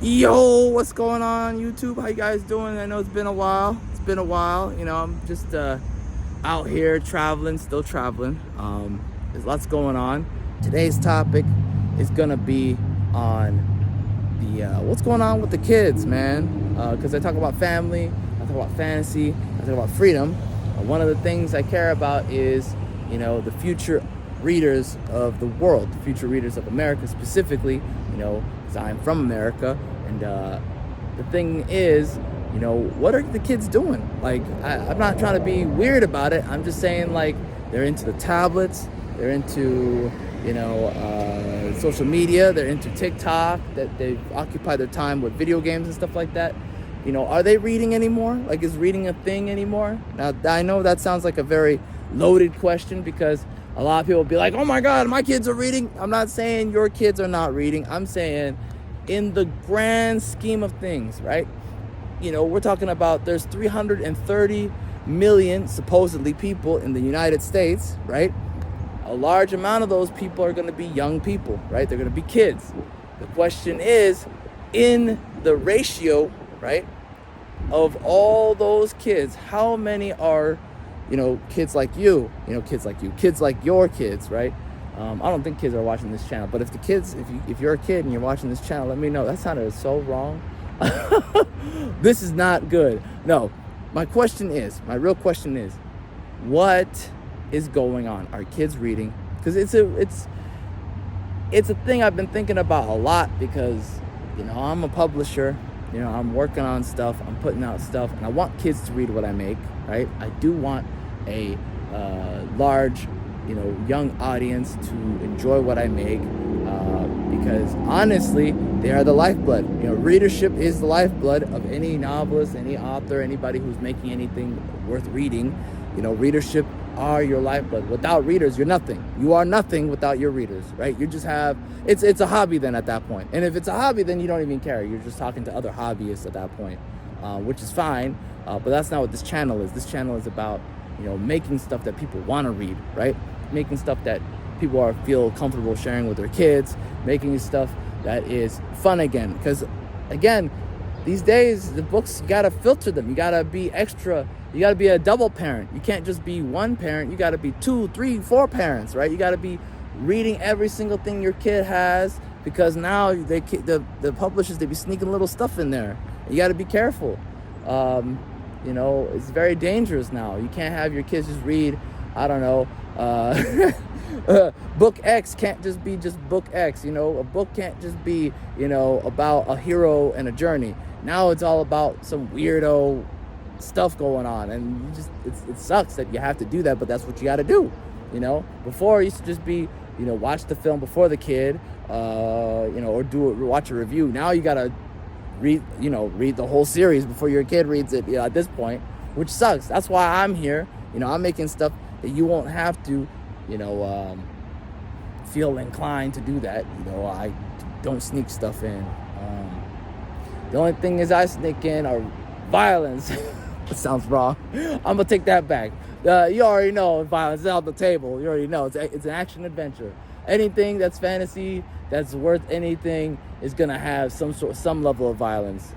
Yo, what's going on YouTube? How you guys doing? I know it's been a while. I'm just out here traveling, still traveling. There's lots going on. Today's topic is gonna be on the what's going on with the kids, man. Because I talk about family, I talk about fantasy, I talk about freedom. One of the things I care about is, the future readers of the world, the future readers of America specifically. Because I'm from America, and the thing is, what are the kids doing? Like, I'm not trying to be weird about it. I'm just saying, like, they're into the tablets, they're into, social media, they're into TikTok, that they occupy their time with video games and stuff like that. Are they reading anymore? Like, is reading a thing anymore? Now, I know that sounds like a very loaded question, because a lot of people will be like, oh my God, my kids are reading. I'm not saying your kids are not reading. I'm saying in the grand scheme of things, right? We're talking about there's 330 million supposedly people in the United States, right? A large amount of those people are going to be young people, right? They're going to be kids. The question is, in the ratio, right, of all those kids, how many are kids like you, kids like your kids, right? I don't think kids are watching this channel, but if you're a kid and you're watching this channel, let me know. That sounded so wrong. This is not good. No, my real question is, what is going on? Are kids reading? Because it's a thing I've been thinking about a lot, because, I'm a publisher, I'm working on stuff, I'm putting out stuff, and I want kids to read what I make, right? I do want a large, young audience to enjoy what I make, because honestly, they are the lifeblood. Readership is the lifeblood of any novelist, any author, anybody who's making anything worth reading. Readership are your lifeblood. Without readers, you're nothing. You are nothing without your readers, right? You just have, it's a hobby then at that point. And if it's a hobby, then you don't even care. You're just talking to other hobbyists at that point, which is fine. But that's not what this channel is. This channel is about, making stuff that people want to read, right? Making stuff that people feel comfortable sharing with their kids, making stuff that is fun again. Because, again, these days, the books, you got to filter them. You got to be extra. You got to be a double parent. You can't just be one parent. You got to be 2, 3, 4 parents, right? You got to be reading every single thing your kid has, because now the publishers, they be sneaking little stuff in there. You got to be careful. It's very dangerous now. You can't have your kids just read, I don't know, book X can't just be just book X. A book can't just be, about a hero and a journey. Now it's all about some weirdo stuff going on, and it sucks that you have to do that, but that's what you got to do. Before it used to just be, watch the film before the kid, or watch a review. Now you got to read the whole series before your kid reads it, at this point, which sucks. That's why I'm here. I'm making stuff that you won't have to, feel inclined to do that. I don't sneak stuff in. The only thing is I sneak in are violence. That sounds wrong. I'm gonna take that back. You already know violence is on the table. You already know it's an action adventure. Anything that's fantasy, that's worth anything, is gonna have some level of violence.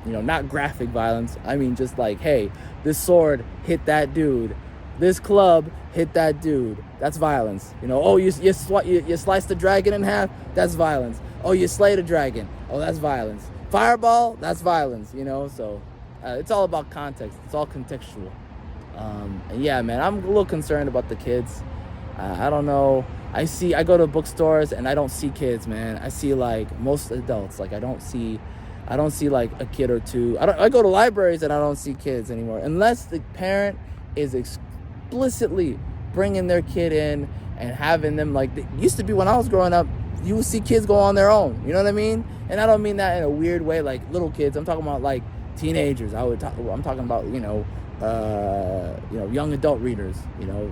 Not graphic violence. I mean, just like, hey, this sword hit that dude. This club hit that dude. That's violence. You slice the dragon in half. That's violence. Oh, you slay the dragon. Oh, that's violence. Fireball. That's violence. So it's all about context. It's all contextual. And yeah, man, I'm a little concerned about the kids. I don't know. I go to bookstores and I don't see kids, man. I see like most adults. Like I don't see like a kid or two. I go to libraries and I don't see kids anymore, unless the parent is explicitly bringing their kid in and having them, like it used to be when I was growing up. You would see kids go on their own. You know what I mean? And I don't mean that in a weird way, like little kids. I'm talking about like teenagers. I'm talking about young adult readers.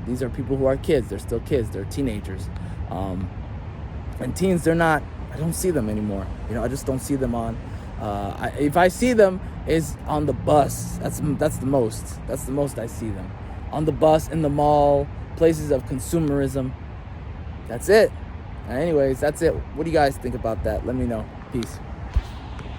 These are people who are kids. They're still kids. They're teenagers. And teens, I don't see them anymore. I just don't see them on. If I see them, is on the bus. That's the most. That's the most I see them. On the bus, in the mall, places of consumerism. That's it. Anyways, that's it. What do you guys think about that? Let me know. Peace.